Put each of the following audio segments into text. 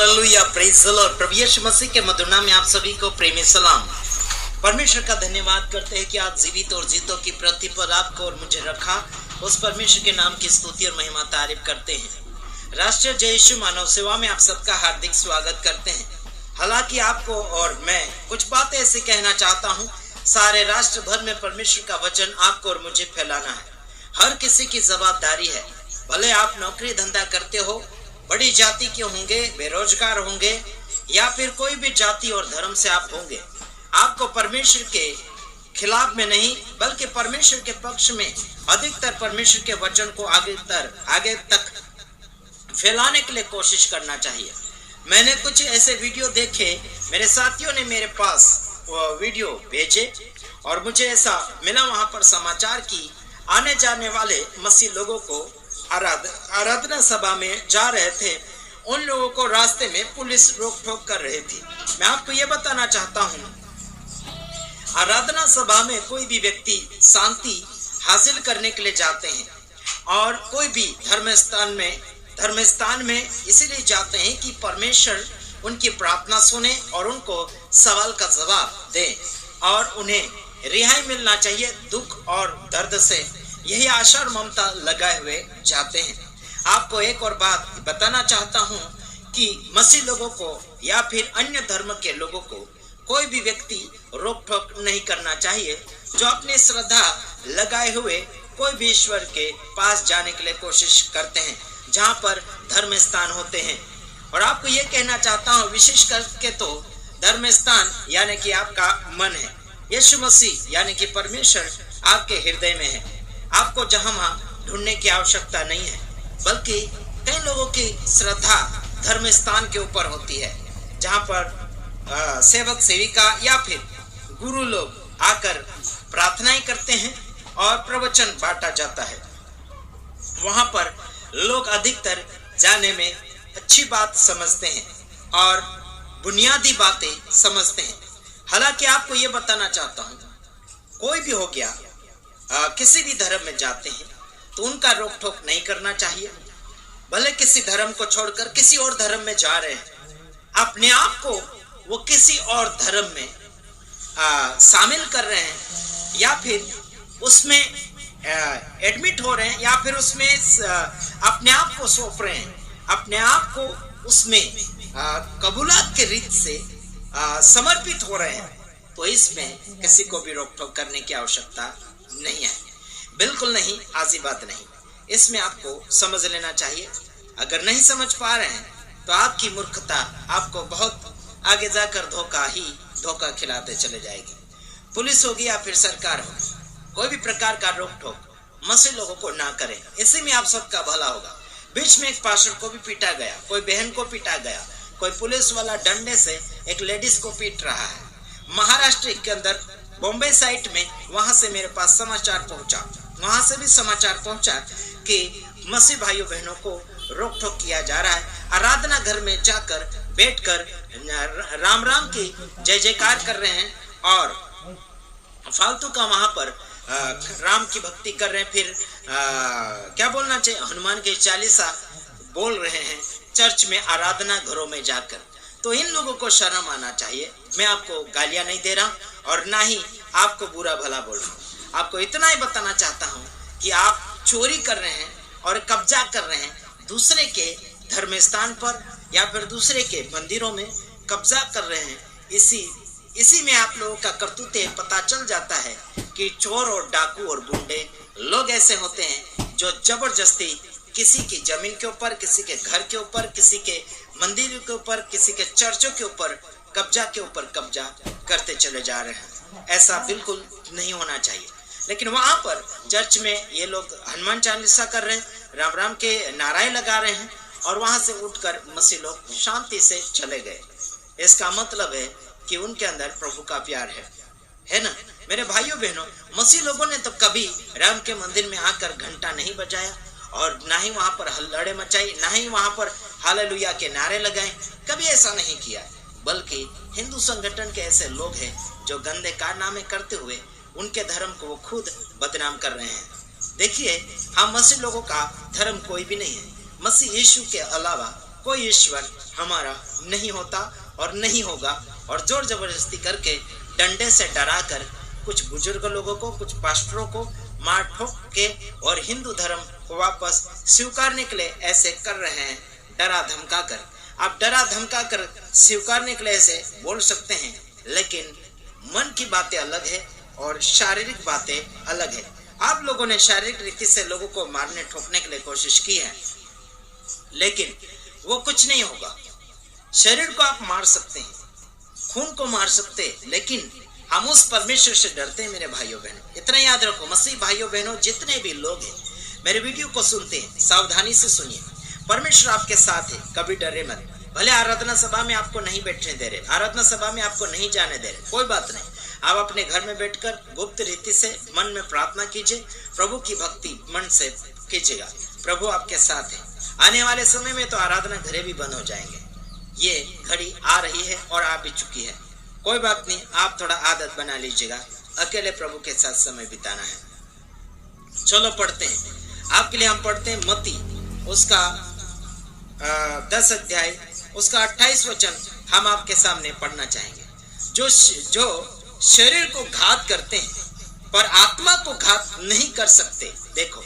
Hallelujah, praise the Lord. प्रभु यीशु मसीह के मधुर नाम में आप सभी को प्रेमी सलाम। परमेश्वर का धन्यवाद करते हैं कि आज जीवित और जीतों की पृथ्वी पर आपको और मुझे रखा। उस परमेश्वर के नाम की स्तुति और महिमा तारीफ करते हैं। राष्ट्रीय जय यीशु मानव सेवा में आप सबका हार्दिक स्वागत करते हैं। हालांकि आपको और मैं कुछ बातें ऐसे कहना चाहता हूँ, सारे राष्ट्र भर में परमेश्वर का वचन आपको और मुझे फैलाना है। हर किसी की जवाबदारी है, भले आप नौकरी धंधा करते हो, बड़ी जाति के होंगे, बेरोजगार होंगे या फिर कोई भी जाति और धर्म से आप होंगे, आपको परमेश्वर के खिलाफ में नहीं बल्कि परमेश्वर के पक्ष में अधिकतर परमेश्वर के वचन को आगे तक फैलाने के लिए कोशिश करना चाहिए। मैंने कुछ ऐसे वीडियो देखे, मेरे साथियों ने मेरे पास वो वीडियो भेजे और मुझे ऐसा मिला, वहां पर समाचार की आने जाने वाले मसीह लोगों को आराधना सभा में जा रहे थे, उन लोगों को रास्ते में पुलिस रोक टोक कर रही थी। मैं आपको यह बताना चाहता हूँ, आराधना सभा में कोई भी व्यक्ति शांति हासिल करने के लिए जाते हैं और कोई भी धर्मस्थान में इसीलिए जाते हैं कि परमेश्वर उनकी प्रार्थना सुने और उनको सवाल का जवाब दे और उन्हें रिहाई मिलना चाहिए दुख और दर्द से। यही आशा और ममता लगाए हुए जाते हैं। आपको एक और बात बताना चाहता हूं कि मसीह लोगों को या फिर अन्य धर्म के लोगों को कोई भी व्यक्ति रोक टोक नहीं करना चाहिए जो अपनी श्रद्धा लगाए हुए कोई भी ईश्वर के पास जाने के लिए कोशिश करते हैं जहां पर धर्म स्थान होते हैं। और आपको ये कहना चाहता हूं, विशेष करके तो धर्म स्थान यानी कि आपका मन है, यीशु मसीह यानी कि परमेश्वर आपके हृदय में है। आपको जहां ढूंढने की आवश्यकता नहीं है, बल्कि कई लोगों की श्रद्धा धर्म स्थान के ऊपर होती है जहां पर सेवक सेविका या फिर गुरु लोग आकर प्रार्थनाएं करते हैं और प्रवचन बांटा जाता है। वहां पर लोग अधिकतर जाने में अच्छी बात समझते हैं और बुनियादी बातें समझते हैं। हालांकि आपको यह बताना चाहता हूं, कोई भी हो गया, किसी भी धर्म में जाते हैं तो उनका रोक टोक नहीं करना चाहिए। भले किसी धर्म को छोड़कर किसी और धर्म में जा रहे हैं, अपने आप को वो किसी और धर्म में शामिल कर रहे हैं या फिर उसमें एडमिट हो रहे हैं या फिर उसमें अपने आप को सौंप रहे हैं, अपने आप को उसमें कबूलात के रीत से समर्पित हो रहे हैं, तो इसमें किसी को भी रोक टोक करने की आवश्यकता नहीं है, बिल्कुल नहीं, आजी बात नहीं। इसमें आपको समझ लेना चाहिए। अगर नहीं समझ पा रहे हैं तो आपकी मूर्खता आपको बहुत आगे जाकर धोखा खिलाते चले जाएगी। पुलिस होगी या फिर सरकार होगी, कोई भी प्रकार का रोक टोक मसीह लोगों को ना करें, इसी में आप सबका भला होगा। बीच में एक पास्टर को भी पीटा गया, कोई बहन को पीटा गया, कोई पुलिस वाला डंडे से एक लेडीज को पीट रहा है। महाराष्ट्र के अंदर बॉम्बे साइट में, वहां से मेरे पास समाचार पहुंचा, वहां से भी समाचार पहुंचा कि मसीह भाइयों बहनों को रोक टोक किया जा रहा है। आराधना घर में जाकर बैठकर राम राम की जय जयकार कर रहे हैं और फालतू का वहां पर राम की भक्ति कर रहे हैं, फिर क्या बोलना चाहिए, हनुमान के चालीसा बोल रहे हैं चर्च में, आराधना घरों में जाकर। तो इन लोगों को शर्म आना चाहिए। मैं आपको गालियां नहीं दे रहा और ना ही आपको बुरा भला बोल रहा हूँ। आपको इतना ही बताना चाहता हूँ कि आप चोरी कर रहे हैं और कब्जा कर रहे हैं दूसरे के धर्म स्थान पर या फिर दूसरे के मंदिरों में कब्जा कर रहे हैं। इसी में आप लोगों का करतूते पता चल जाता है कि चोर और डाकू और गुंडे लोग ऐसे होते हैं जो जबरदस्ती किसी की जमीन के ऊपर, किसी के घर के ऊपर, किसी के मंदिर के ऊपर, किसी के चर्चों के ऊपर कब्जा करते चले जा रहे हैं। ऐसा बिल्कुल नहीं होना चाहिए। लेकिन वहां पर चर्च में ये लोग हनुमान चालीसा कर रहे हैं, राम राम के नाराएं लगा रहे हैं और वहां से उठकर मसीह लोग शांति से चले गए। इसका मतलब है कि उनके अंदर प्रभु का प्यार है ना। मेरे भाइयों बहनों, मसीह लोगों ने तो कभी राम के मंदिर में आकर घंटा नहीं बजाया और ना ही वहां पर हल्लड़े मचाई, ना ही वहां पर हालेलुया के नारे लगाए, कभी ऐसा नहीं किया। बल्कि हिंदू संगठन के ऐसे लोग हैं जो गंदे कारनामे करते हुए उनके धर्म को वो खुद बदनाम कर रहे हैं। देखिए, हम मसीह लोगों का धर्म कोई भी नहीं है। मसीह यीशु के अलावा कोई ईश्वर हमारा नहीं होता और नहीं होगा। और जोर जबरदस्ती करके डंडे से डरा कर कुछ बुजुर्ग लोगों को, कुछ पास्टरों को मार ठोक के और हिंदू धर्म को वापस स्वीकारने के लिए ऐसे कर रहे हैं, डरा धमका कर। आप डरा धमका कर स्वीकारने के लिए ऐसे बोल सकते हैं, लेकिन मन की बातें अलग है और शारीरिक बातें अलग है। आप लोगों ने शारीरिक रीति से लोगों को मारने ठोकने के लिए कोशिश की है, लेकिन वो कुछ नहीं होगा। शरीर को आप मार सकते हैं, खून को मार सकते हैं, लेकिन हम उस परमेश्वर से डरते हैं मेरे भाइयों बहनों। इतना याद रखो, मसीह भाइयों बहनों जितने भी लोग हैं मेरे वीडियो को सुनते हैं, सावधानी से सुनिए। परमेश्वर आपके साथ है, कभी डरे मत। भले आराधना सभा में आपको नहीं बैठने दे रहे, आराधना सभा में आपको नहीं जाने दे रहे, कोई बात नहीं। आप अपने घर में बैठकर गुप्त रीति से मन में प्रार्थना कीजिए, प्रभु की भक्ति मन से कीजिएगा। प्रभु आपके साथ है। आने वाले समय में तो आराधना घरे भी बंद हो जाएंगे। ये घड़ी आ रही है और आ भी चुकी है। कोई बात नहीं, आप थोड़ा आदत बना लीजिएगा, अकेले प्रभु के साथ समय बिताना है। चलो पढ़ते हैं, आपके लिए हम पढ़ते हैं मत्ती उसका 10 अध्याय उसका 28 वचन हम आपके सामने पढ़ना चाहेंगे। जो शरीर को घात करते हैं पर आत्मा को घात नहीं कर सकते। देखो,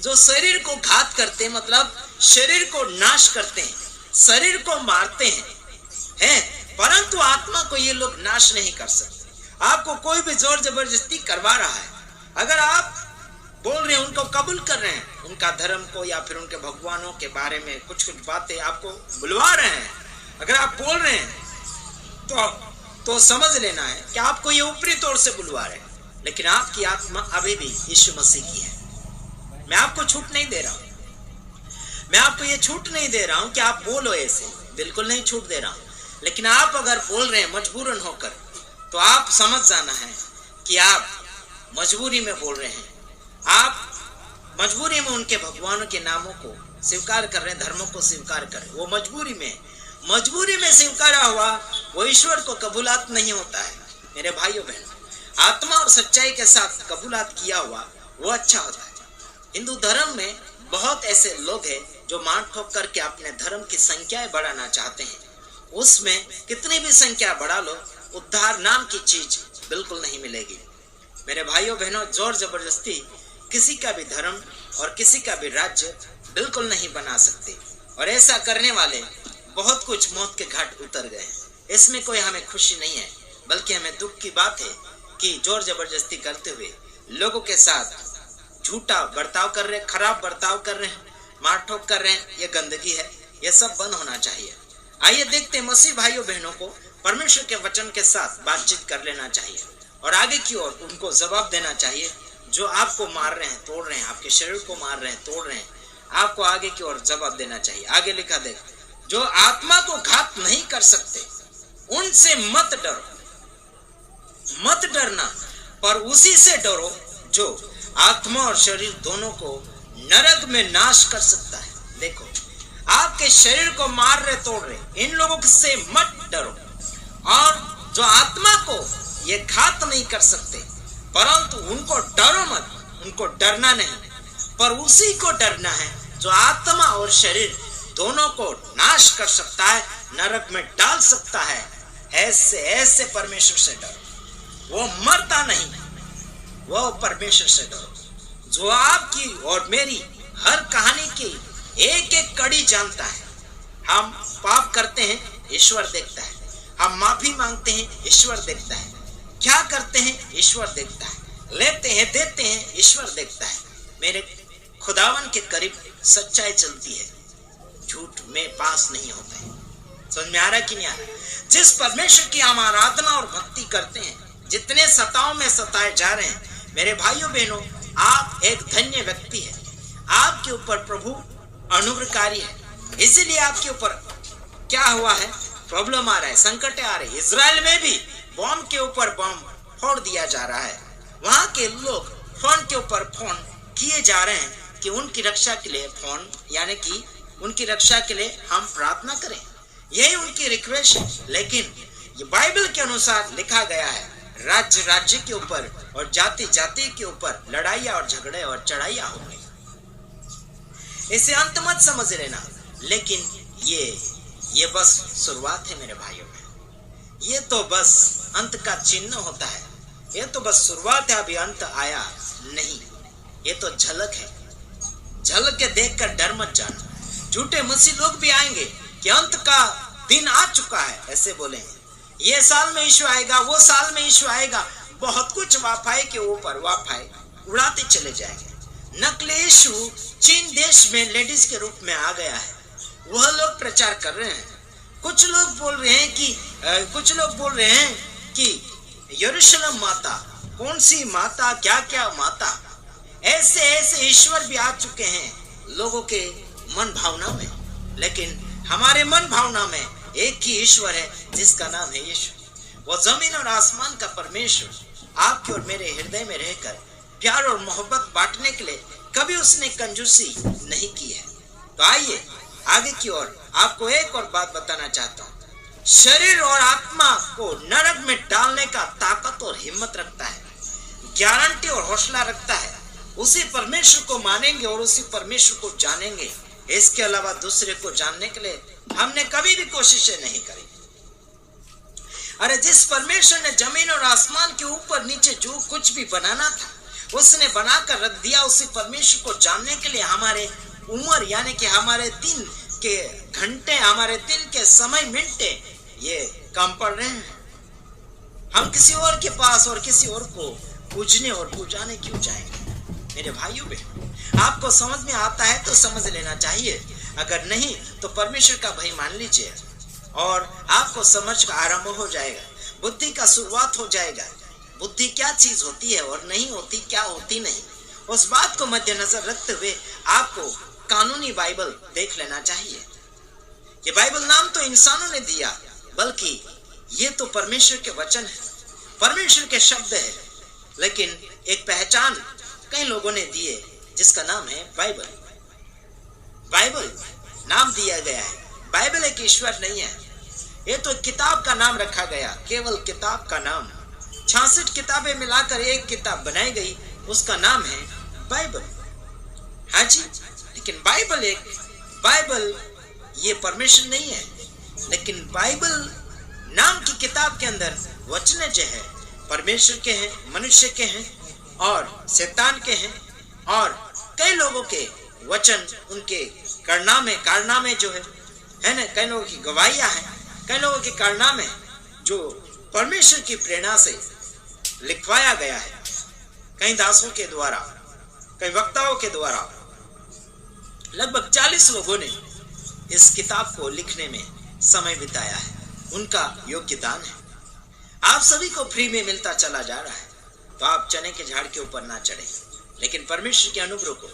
जो शरीर को घात करते हैं मतलब शरीर को नाश करते हैं, शरीर को मारते हैं, परंतु आत्मा को ये लोग नाश नहीं कर सकते। आपको कोई भी जोर जबरदस्ती करवा रहा है, अगर आप बोल रहे हैं, उनको कबूल कर रहे हैं, उनका धर्म को या फिर उनके भगवानों के बारे में कुछ बातें आपको बुलवा रहे हैं, अगर आप बोल रहे हैं तो समझ लेना है कि आपको ये ऊपरी तौर से बुलवा रहे हैं, लेकिन आपकी आत्मा अभी भी यीशु मसीह की है। मैं आपको छूट नहीं दे रहा हूं, मैं आपको ये छूट नहीं दे रहा हूं कि आप बोलो ऐसे, बिल्कुल नहीं छूट दे रहा हूं। लेकिन आप अगर बोल रहे हैं मजबूरन होकर, तो आप समझ जाना है कि आप मजबूरी में बोल रहे हैं। आप मजबूरी में उनके भगवानों के नामों को स्वीकार कर रहे हैं, धर्मों को स्वीकार कर रहे हैं। वो मजबूरी में स्वीकारा हुआ वो ईश्वर को कबूलात नहीं होता है मेरे भाइयों बहनों। आत्मा और सच्चाई के साथ कबूलात किया हुआ वो अच्छा होता है। हिंदू धर्म में बहुत ऐसे लोग हैं जो मार ठोक करके अपने धर्म की संख्याएं बढ़ाना चाहते हैं। उसमें कितनी भी संख्या बढ़ा लो, उद्धार नाम की चीज बिल्कुल नहीं मिलेगी मेरे भाइयों बहनों। जोर जबरदस्ती किसी का भी धर्म और किसी का भी राज्य बिल्कुल नहीं बना सकते, और ऐसा करने वाले बहुत कुछ मौत के घाट उतर गए। इसमें कोई हमें खुशी नहीं है, बल्कि हमें दुख की बात है कि जोर जबरदस्ती करते हुए लोगों के साथ झूठा बर्ताव कर रहे, खराब बर्ताव कर रहे हैं, मार ठोक कर रहे हैं। ये गंदगी है, ये सब बंद होना चाहिए। आइए देखते हैं, मसीह भाइयों बहनों को परमेश्वर के वचन के साथ बातचीत कर लेना चाहिए और आगे की ओर उनको जवाब देना चाहिए। जो आपको मार रहे हैं, तोड़ रहे हैं, आपके शरीर को मार रहे हैं, तोड़ रहे हैं, आपको आगे की ओर जवाब देना चाहिए। आगे लिखा देख, जो आत्मा को घात नहीं कर सकते उनसे मत डरो, मत डरना, पर उसी से डरो जो आत्मा और शरीर दोनों को नरक में नाश कर सकता है। देखो, आपके शरीर को मार रहे, तोड़ रहे, इन लोगों से मत डरो। और जो आत्मा को ये घात नहीं कर सकते, परंतु उनको डरो मत, उनको डरना नहीं, पर उसी को डरना है जो आत्मा और शरीर दोनों को नाश कर सकता है, नरक में डाल सकता है। ऐसे परमेश्वर से डरो। वो मरता नहीं, वो परमेश्वर से डरो जो आपकी और मेरी हर कहानी की एक एक कड़ी जानता है। हम पाप करते हैं, ईश्वर देखता है। हम माफी मांगते हैं, ईश्वर देखता है। क्या करते हैं, ईश्वर देखता है। लेते हैं, देते हैं, ईश्वर देखता है। मेरे खुदावन के करीब सच्चाई चलती है, झूठ में पास नहीं होता है। समझ में आ रहा कि नहीं आ रहा? जिस परमेश्वर की हम आराधना और भक्ति करते हैं, जितने सताओं में सताए जा रहे हैं, मेरे भाइयों बहनों, आप एक धन्य व्यक्ति है। आपके ऊपर प्रभु अनुग्रहकारी है। इसीलिए आपके ऊपर क्या हुआ है, प्रॉब्लम आ रहा है, संकट आ रही है। इजराइल में भी बॉम्ब के ऊपर बॉम्ब फोड़ दिया जा रहा है। वहां के लोग फोन के ऊपर फोन किए जा रहे हैं कि उनकी रक्षा के लिए फोन, यानी कि उनकी रक्षा के लिए हम प्रार्थना करें। यही उनकी रिक्वेस्ट है। लेकिन ये बाइबल के अनुसार लिखा गया है, राज्य राज्य के ऊपर और जाति जाति के ऊपर लड़ाइयां और झगड़े और चढ़ाइयां होंगे। इसे अंत मत समझ लेना, लेकिन ये ये बस शुरुआत है मेरे भाइयों में। ये तो बस अंत का चिन्ह होता है। ये तो बस शुरुआत है, अभी अंत आया नहीं। ये तो झलक है। झलक के देखकर डर मत जाना। झूठे मसीह लोग भी आएंगे कि अंत का दिन आ चुका है, ऐसे बोलेंगे। ये साल में यीशु आएगा, वो साल में यीशु आएगा, बहुत कुछ वाफाए के ऊपर वाफाए उड़ाते चले जाएंगे। नकली यीशु चीन देश में लेडीज के रूप में आ गया है, वह लोग प्रचार कर रहे हैं। कुछ लोग बोल रहे हैं कि यरूशलेम माता, कौन सी माता, क्या क्या माता, ऐसे ऐसे ईश्वर भी आ चुके हैं लोगों के मन भावना में। लेकिन हमारे मन भावना में एक ही ईश्वर है जिसका नाम है यीशु। वो जमीन और आसमान का परमेश्वर आपके और मेरे हृदय में रहकर प्यार और मोहब्बत बांटने के लिए कभी उसने कंजूसी नहीं की है। तो आइए आगे की ओर आपको एक और बात बताना चाहता हूँ। शरीर और आत्मा को नरक में डालने का ताकत और हिम्मत रखता है, गारंटी और हौसला रखता है। उसी परमेश्वर को मानेंगे और उसी परमेश्वर को जानेंगे। इसके अलावा दूसरे को जानने के लिए हमने कभी भी कोशिशें नहीं करी। अरे जिस परमेश्वर ने जमीन और आसमान के ऊपर नीचे जो कुछ भी बनाना था उसने बनाकर रख दिया, उसी परमेश्वर को जानने के लिए हमारे उम्र यानी कि हमारे दिन के घंटे, हमारे दिन के समय, मिनटे ये कम पड़ रहे हैं। हम किसी और के पास और किसी और को पूजने और पूजाने क्यों जाएंगे? मेरे भाइयों बहनों, आपको समझ में आता है तो समझ लेना चाहिए, अगर नहीं तो परमेश्वर का भय मान लीजिए और आपको समझ का आरंभ हो जाएगा, बुद्धि का शुरुआत हो जाएगा। बुद्धि क्या चीज होती है और नहीं होती, क्या होती नहीं, उस बात को मद्देनजर रखते हुए आपको कानूनी बाइबल देख लेना चाहिए। ये बाइबल नाम तो इंसानों ने दिया, बल्कि ये तो परमेश्वर के वचन है, परमेश्वर के शब्द है। लेकिन एक पहचान कई लोगों ने दिए जिसका नाम है बाइबल। बाइबल नाम दिया गया है। बाइबल एक ईश्वर नहीं है, ये तो किताब का नाम रखा गया, केवल किताब का नाम। 66 किताबें मिलाकर एक किताब बनाई गई, उसका नाम है बाइबल। हाँ जी, लेकिन बाइबल ये परमेश्वर नहीं है। लेकिन बाइबल नाम की किताब के अंदर वचन जो है परमेश्वर के हैं, मनुष्य के हैं और शैतान के हैं, और कई लोगों के वचन, उनके कारनामे जो है ना, कई लोगों की गवाहियां हैं, कई लोगों के कारनामे जो परमेश्वर की प्रेरणा से लिखवाया गया है, कई दासों के द्वारा, कई वक्ताओं के द्वारा। लगभग 40 लोगों ने इस किताब को लिखने में समय बिताया है, उनका योगदान है। आप सभी को फ्री में मिलता चला जा रहा है, तो आप चने के झाड़ के ऊपर ना चढ़े, लेकिन परमेश्वर के अनुग्रह को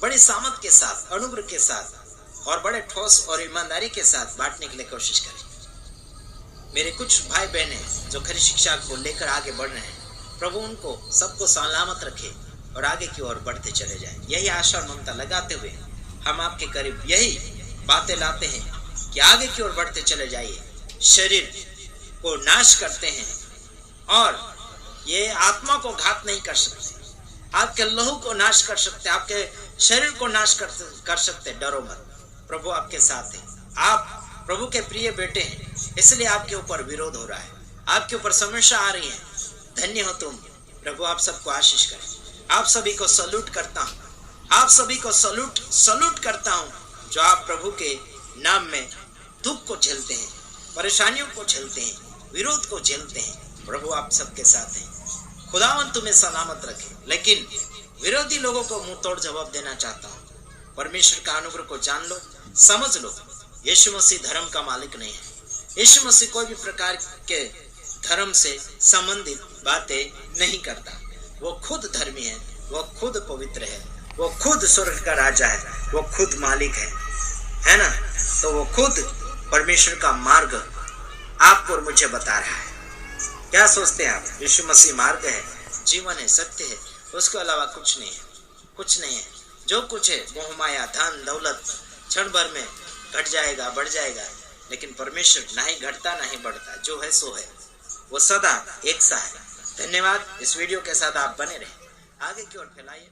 बड़े सामर्थ के साथ, अनुग्रह के साथ और बड़े ठोस और ईमानदारी के साथ बांटने के लिए कोशिश करें। मेरे कुछ भाई बहने जो खरी शिक्षा को लेकर आगे बढ़ रहे हैं, प्रभु उनको सबको सलामत रखे और आगे की ओर बढ़ते चले जाएं। यही आशा और ममता लगाते हुए हम आपके करीब यही बातें लाते हैं कि आगे की ओर बढ़ते चले जाइए। शरीर को नाश करते हैं और ये आत्मा को घात नहीं कर सकते, आपके लहू को नाश कर सकते, आपके शरीर को नाश कर सकते। डरो मत, प्रभु आपके साथ है। आप प्रभु के प्रिय बेटे हैं, इसलिए आपके ऊपर विरोध हो रहा है, आपके ऊपर समस्या आ रही है। धन्य हो तुम। प्रभु आप सबको आशीष करे। आप सभी को सल्यूट करता हूँ, आप सभी को सल्यूट करता हूँ जो आप प्रभु के नाम में दुख को झेलते हैं, परेशानियों को झेलते हैं, विरोध को झेलते हैं। प्रभु आप सबके साथ हैं। खुदावन तुम्हें सलामत रखे। लेकिन विरोधी लोगों को मुंह तोड़ जवाब देना चाहता हूँ। परमेश्वर का अनुग्रह को जान लो, समझ लो, यीशु मसीह धर्म का मालिक नहीं है। यीशु मसीह कोई भी प्रकार के धर्म से संबंधित बातें नहीं करता। वो खुद धर्मी है, वो खुद पवित्र है, वो खुद स्वर्ग का राजा है, वो खुद मालिक है ना। तो वो खुद परमेश्वर का मार्ग आपको और मुझे बता रहा है। क्या सोचते हैं आप? यीशु मसीह मार्ग है, जीवन है, सत्य है, उसके अलावा कुछ नहीं है, कुछ नहीं है। जो कुछ है मोह माया, धन दौलत क्षण भर में घट जाएगा, बढ़ जाएगा, लेकिन परमेश्वर ना ही घटता ना ही बढ़ता, जो है सो है, वो सदा एक सा है। धन्यवाद। इस वीडियो के साथ आप बने रहे, आगे की ओर फैलाइए।